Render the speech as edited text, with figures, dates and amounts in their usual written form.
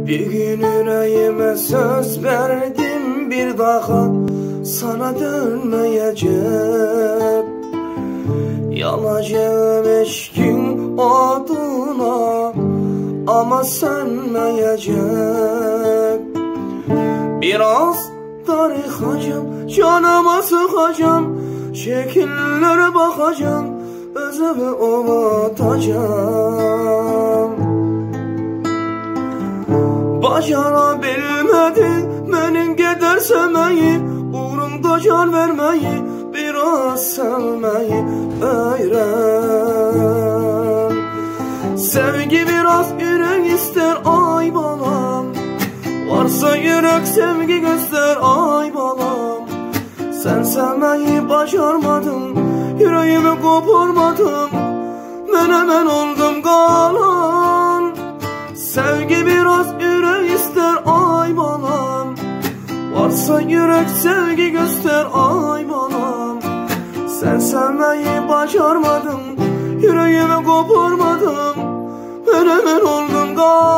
Bir gün yüreğime söz verdim, bir daha sana dönmeyeceğim. Yanacağım eşkin adına ama sönmeyecek. Biraz darıkacağım, canıma sıkacağım, şekillere bakacağım, özümü unutacağım. Bacarabilmedin benim gedər sevmeyi, uğrumda can vermeyi, biraz sevmeyi öğren. Sevgi biraz yürek ister ay balam, varsa yürek sevgi göster ay balam. Sen sevmeyi başarmadın, yüreğimi koparmadın, ben hemen oldum kalan. Sevgi biraz yürek ister ay balam, varsa yürek sevgi göster ay balam. Sen sevmeyi başarmadın, yüreğimi koparmadın, ben hemen oldum kalan.